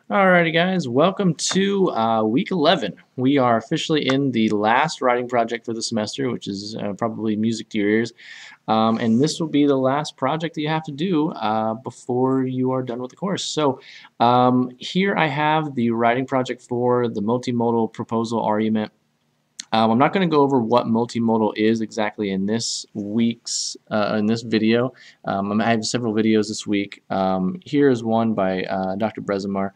Alrighty guys, welcome to week 11. We are officially in the last writing project for the semester, which is probably music to your ears. And this will be the last project that you have to do before you are done with the course. So here I have the writing project for the multimodal proposal argument. I'm not going to go over what multimodal is exactly in this video. I have several videos this week. Here is one by Dr. Bresimar.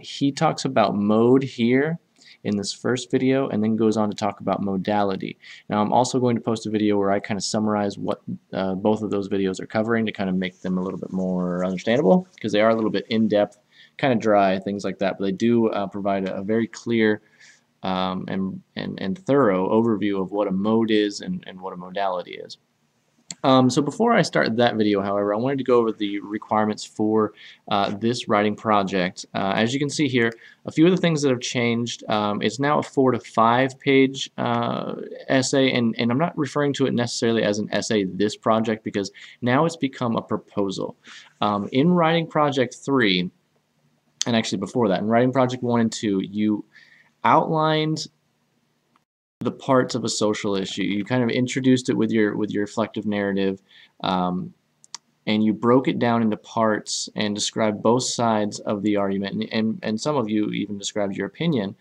He talks about mode here in this first video and then goes on to talk about modality. Now I'm also going to post a video where I kind of summarize what both of those videos are covering to kind of make them a little bit more understandable, because they are a little bit in-depth, kind of dry, things like that, but they do provide a very clear and thorough overview of what a mode is and what a modality is. So before I start that video, however, I wanted to go over the requirements for this writing project. As you can see here, a few of the things that have changed. It's now a 4 to 5 page essay, and I'm not referring to it necessarily as an essay, this project, because now it's become a proposal. In writing project 3, and actually before that, in writing project 1 and 2, you outlined the parts of a social issue. You kind of introduced it with your reflective narrative, and you broke it down into parts and described both sides of the argument, and some of you even described your opinion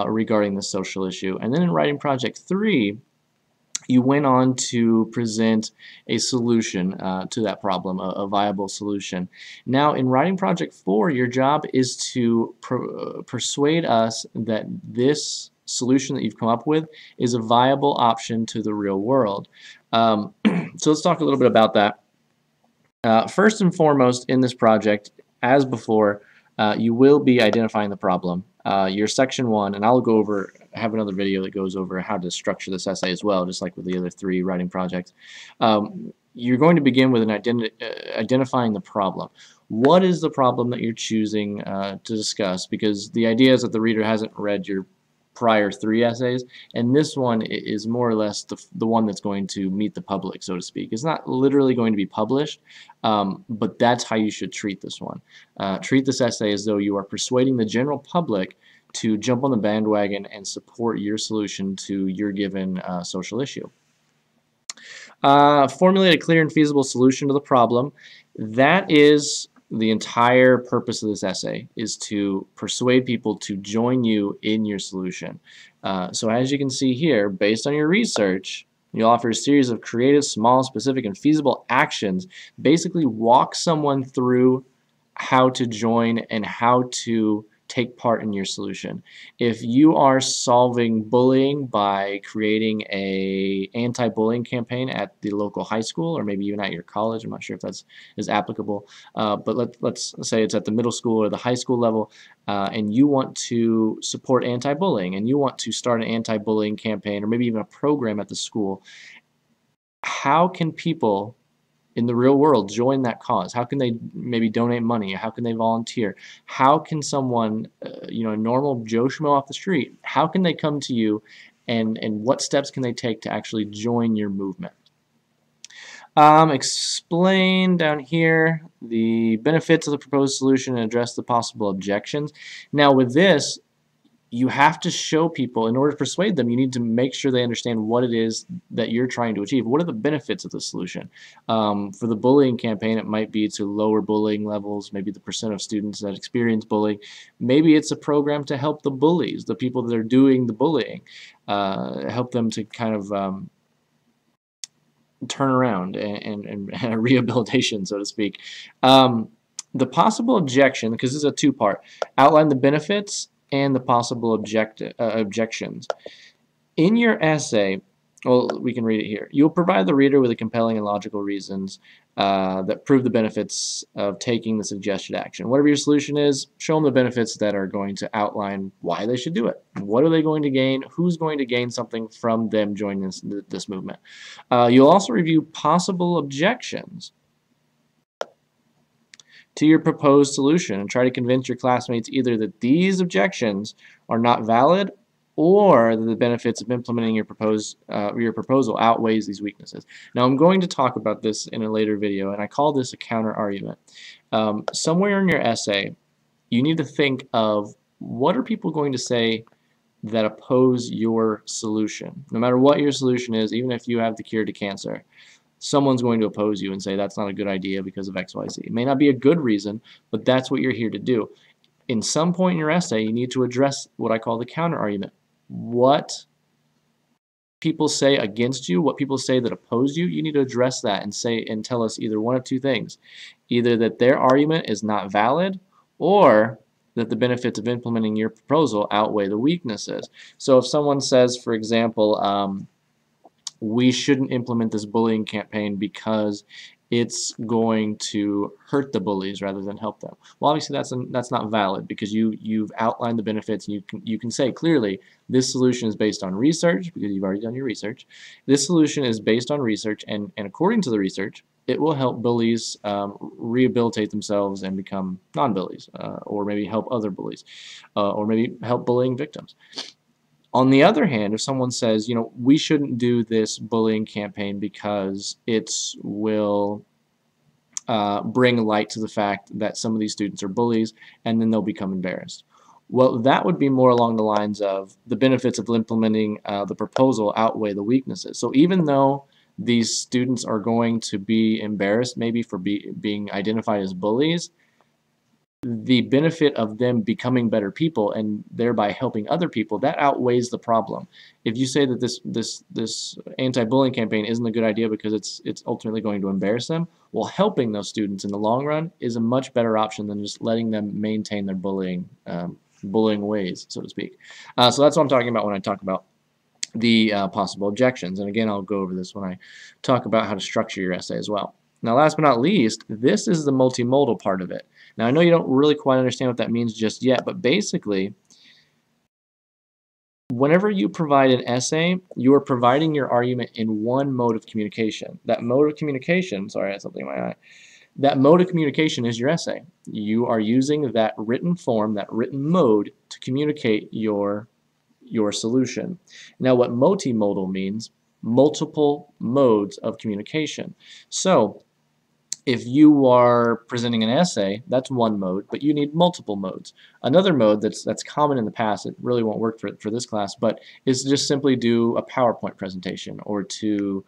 regarding the social issue. And then in writing project 3, you went on to present a solution to that problem, a viable solution. Now in writing project 4, your job is to persuade us that this solution that you've come up with is a viable option to the real world. So let's talk a little bit about that. First and foremost in this project, as before, you will be identifying the problem. Your section 1, and I'll have another video that goes over how to structure this essay as well, just like with the other 3 writing projects. You're going to begin with identifying the problem. What is the problem that you're choosing to discuss? Because the idea is that the reader hasn't read your prior 3 essays, and this one is more or less the one that's going to meet the public, so to speak. It's not literally going to be published, but that's how you should treat this one. Treat this essay as though you are persuading the general public to jump on the bandwagon and support your solution to your given social issue. Formulate a clear and feasible solution to the problem. That is the entire purpose of this essay, is to persuade people to join you in your solution. So as you can see here, based on your research, you offer a series of creative, small, specific, and feasible actions. Basically walk someone through how to join and how to take part in your solution. If you are solving bullying by creating a anti-bullying campaign at the local high school, or maybe even at your college, I'm not sure if that's is applicable, but let's say it's at the middle school or the high school level, and you want to support anti-bullying, and you want to start an anti-bullying campaign, or maybe even a program at the school. How can people in the real world join that cause? How can they maybe donate money? How can they volunteer? How can someone, a normal Joe Schmo off the street, how can they come to you, and what steps can they take to actually join your movement? Explain down here the benefits of the proposed solution and address the possible objections. Now with this, you have to show people, in order to persuade them, you need to make sure they understand what it is that you're trying to achieve. What are the benefits of the solution? For the bullying campaign, it might be to lower bullying levels, maybe the percent of students that experience bullying. Maybe it's a program to help the bullies, the people that are doing the bullying, help them to kind of turn around and a rehabilitation, so to speak. The possible objection, because this is a two-part, outline the benefits and the possible objections. In your essay, well, we can read it here. You'll provide the reader with a compelling and logical reasons that prove the benefits of taking the suggested action. Whatever your solution is, show them the benefits that are going to outline why they should do it. What are they going to gain? Who's going to gain something from them joining this movement? You'll also review possible objections to your proposed solution and try to convince your classmates either that these objections are not valid or that the benefits of implementing your proposal outweighs these weaknesses. Now I'm going to talk about this in a later video, and I call this a counter argument. Somewhere in your essay you need to think of what are people going to say that oppose your solution. No matter what your solution is, even if you have the cure to cancer, someone's going to oppose you and say that's not a good idea because of XYZ. It may not be a good reason, but that's what you're here to do. In some point in your essay, you need to address what I call the counter argument. What people say against you, what people say that oppose you, you need to address that and say and tell us either one of two things. Either that their argument is not valid, or that the benefits of implementing your proposal outweigh the weaknesses. So if someone says, for example, we shouldn't implement this bullying campaign because it's going to hurt the bullies rather than help them. Well, obviously that's not valid, because you've outlined the benefits, and you can say clearly this solution is based on research, because you've already done your research. This solution is based on research, and according to the research, it will help bullies rehabilitate themselves and become non-bullies, or maybe help other bullies, or maybe help bullying victims. On the other hand, if someone says, you know, we shouldn't do this bullying campaign because it will bring light to the fact that some of these students are bullies, and then they'll become embarrassed. Well, that would be more along the lines of the benefits of implementing the proposal outweigh the weaknesses. So even though these students are going to be embarrassed maybe for being identified as bullies, the benefit of them becoming better people and thereby helping other people, that outweighs the problem. If you say that this anti-bullying campaign isn't a good idea because it's ultimately going to embarrass them, well, helping those students in the long run is a much better option than just letting them maintain their bullying ways, so to speak. So that's what I'm talking about when I talk about the possible objections. And again, I'll go over this when I talk about how to structure your essay as well. Now, last but not least, this is the multimodal part of it. Now, I know you don't really quite understand what that means just yet, but basically, whenever you provide an essay, you are providing your argument in one mode of communication. That mode of communication, sorry, I had something in my eye. That mode of communication is your essay. You are using that written form, that written mode, to communicate your solution. Now, what multimodal means, multiple modes of communication. So, if you are presenting an essay, that's one mode, but you need multiple modes. Another mode that's common in the past, it really won't work for this class, but is to just simply do a PowerPoint presentation, or to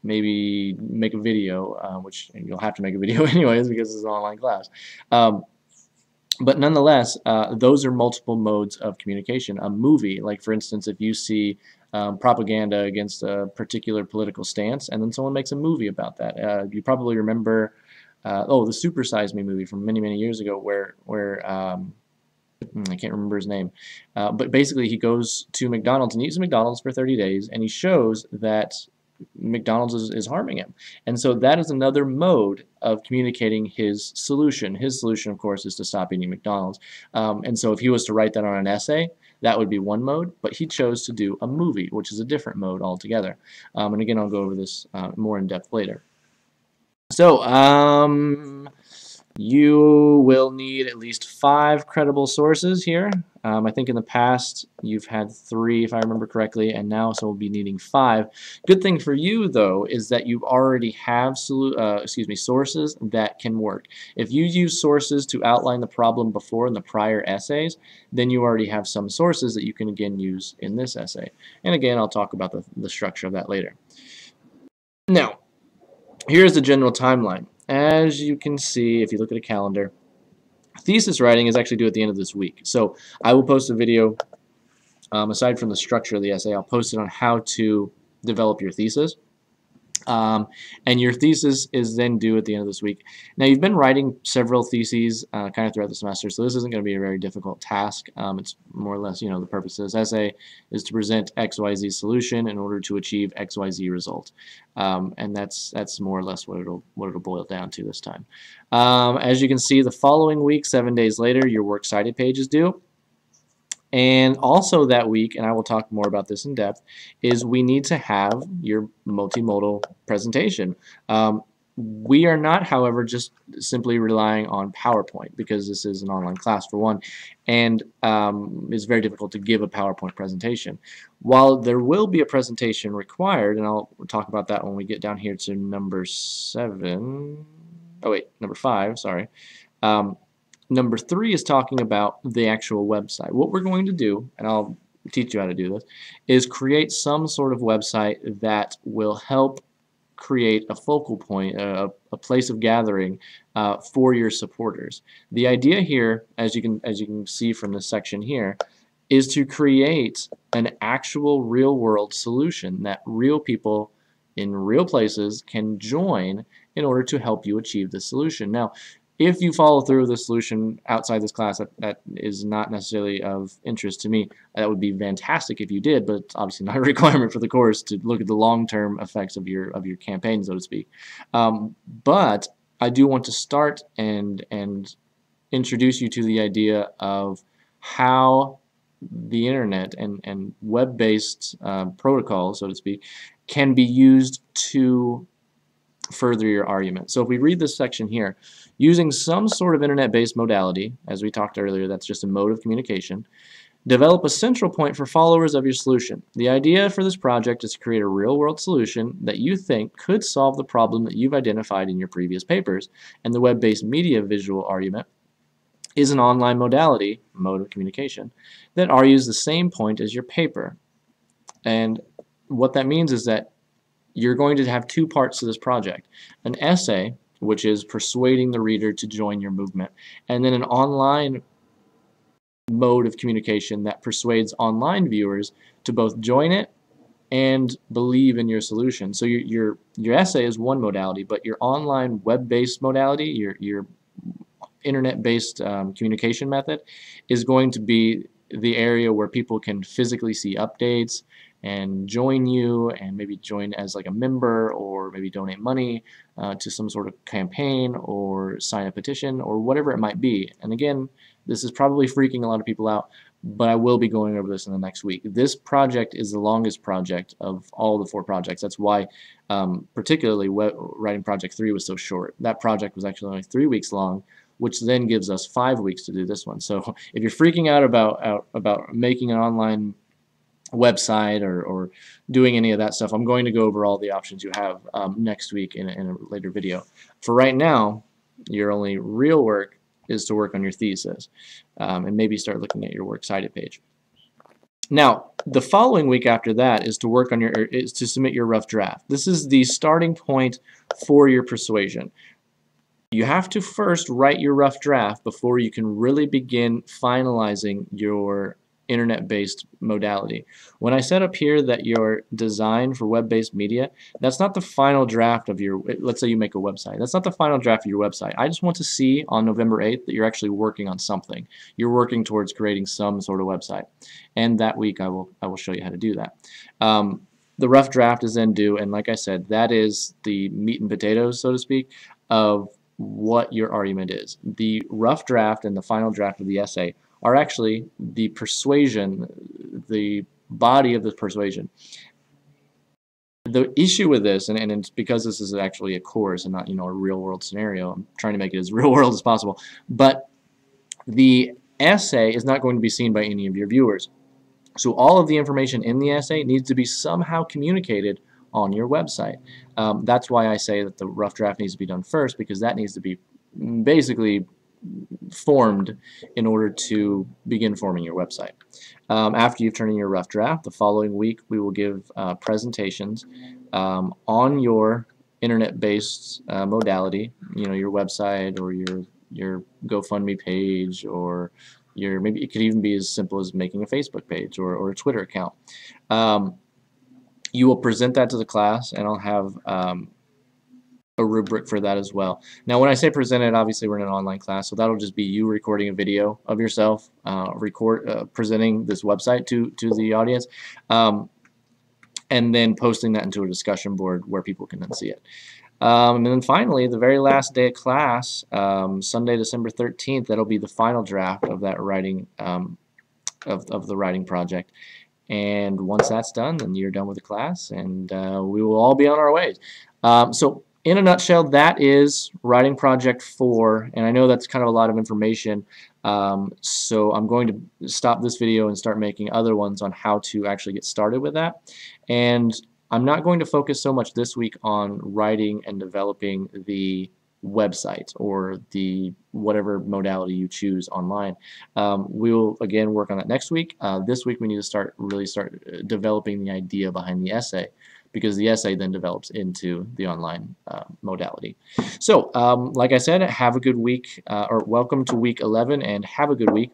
maybe make a video, which you'll have to make a video anyways because it's an online class. But nonetheless, those are multiple modes of communication. A movie, like for instance, if you see propaganda against a particular political stance, and then someone makes a movie about that. You probably remember, the Super Size Me movie from many years ago, where I can't remember his name, but basically he goes to McDonald's and eats McDonald's for 30 days, and he shows that McDonald's is harming him. And so that is another mode of communicating his solution. His solution, of course, is to stop eating McDonald's. And so if he was to write that on an essay, that would be one mode, but he chose to do a movie, which is a different mode altogether. And again, I'll go over this more in depth later. So, you will need at least 5 credible sources here. I think in the past you've had 3, if I remember correctly, and now so we'll be needing 5. Good thing for you, though, is that you already have sources that can work. If you use sources to outline the problem before in the prior essays, then you already have some sources that you can again use in this essay. And again, I'll talk about the structure of that later. Now, here's the general timeline. As you can see, if you look at a calendar, thesis writing is actually due at the end of this week. So I will post a video, aside from the structure of the essay, I'll post it on how to develop your thesis. And your thesis is then due at the end of this week. Now, you've been writing several theses kind of throughout the semester, so this isn't going to be a very difficult task. It's more or less, the purpose of this essay is to present XYZ solution in order to achieve XYZ result. And that's more or less what it'll boil down to this time. As you can see, the following week, 7 days later, your works cited page is due. And also that week, and I will talk more about this in depth, is we need to have your multimodal presentation. We are not, however, just simply relying on PowerPoint, because this is an online class for one, and it's very difficult to give a PowerPoint presentation. While there will be a presentation required, and I'll talk about that when we get down here to number 5, sorry. Number 3 is talking about the actual website. What we're going to do, and I'll teach you how to do this, is create some sort of website that will help create a focal point, a place of gathering for your supporters. The idea here, as you can see from this section here, is to create an actual real-world solution that real people in real places can join in order to help you achieve the solution. Now, if you follow through with the solution outside this class, that is not necessarily of interest to me. That would be fantastic if you did, but it's obviously not a requirement for the course to look at the long-term effects of your campaign, so to speak. But I do want to start and introduce you to the idea of how the internet and web-based protocols, so to speak, can be used to further your argument. So if we read this section here, using some sort of internet-based modality, as we talked earlier, that's just a mode of communication, develop a central point for followers of your solution. The idea for this project is to create a real-world solution that you think could solve the problem that you've identified in your previous papers, and the web-based media visual argument is an online modality, mode of communication, that argues the same point as your paper. And what that means is that you're going to have 2 parts to this project. An essay, which is persuading the reader to join your movement, and then an online mode of communication that persuades online viewers to both join it and believe in your solution. So your essay is one modality, but your online web-based modality, your internet-based communication method, is going to be the area where people can physically see updates and join you, and maybe join as like a member, or maybe donate money to some sort of campaign, or sign a petition, or whatever it might be. And again, this is probably freaking a lot of people out, but I will be going over this in the next week. This project is the longest project of all the 4 projects. That's why particularly writing project 3 was so short. That project was actually only 3 weeks long, which then gives us 5 weeks to do this one. So if you're freaking out about making an online website or doing any of that stuff, I'm going to go over all the options you have next week in a later video. For right now, your only real work is to work on your thesis and maybe start looking at your works cited page. Now, the following week after that is to work on is to submit your rough draft. This is the starting point for your persuasion. You have to first write your rough draft before you can really begin finalizing your internet-based modality. When I set up here that your design for web-based media, that's not the final draft of your, let's say you make a website, that's not the final draft of your website. I just want to see on November 8th that you're actually working on something. You're working towards creating some sort of website. And that week I will show you how to do that. The rough draft is then due, and like I said, that is the meat and potatoes, so to speak, of what your argument is. The rough draft and the final draft of the essay are actually the persuasion, the body of the persuasion. The issue with this, and it's because this is actually a course and not, you know, a real-world scenario, I'm trying to make it as real-world as possible, but the essay is not going to be seen by any of your viewers. So all of the information in the essay needs to be somehow communicated on your website. That's why I say that the rough draft needs to be done first, because that needs to be basically formed in order to begin forming your website. After you've turned in your rough draft, the following week we will give presentations on your internet-based modality, you know, your website or your GoFundMe page, or maybe it could even be as simple as making a Facebook page or a Twitter account. You will present that to the class, and I'll have a rubric for that as well. Now, when I say present it, obviously we're in an online class, so that'll just be you recording a video of yourself, presenting this website to the audience, and then posting that into a discussion board where people can then see it. And then finally, the very last day of class, Sunday, December 13th, that'll be the final draft of that writing, of the writing project. And once that's done, then you're done with the class, and we will all be on our ways. So in a nutshell, that is writing project 4, and I know that's kind of a lot of information, so I'm going to stop this video and start making other ones on how to actually get started with that. And I'm not going to focus so much this week on writing and developing the website or the whatever modality you choose online. We will again work on that next week. This week we need to really start developing the idea behind the essay, because the essay then develops into the online modality. So like I said, have a good week, or welcome to week 11, and have a good week.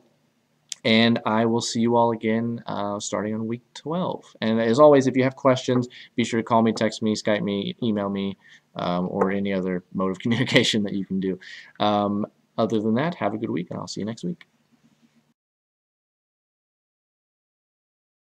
And I will see you all again starting on week 12. And as always, if you have questions, be sure to call me, text me, Skype me, email me, or any other mode of communication that you can do. Other than that, have a good week, and I'll see you next week.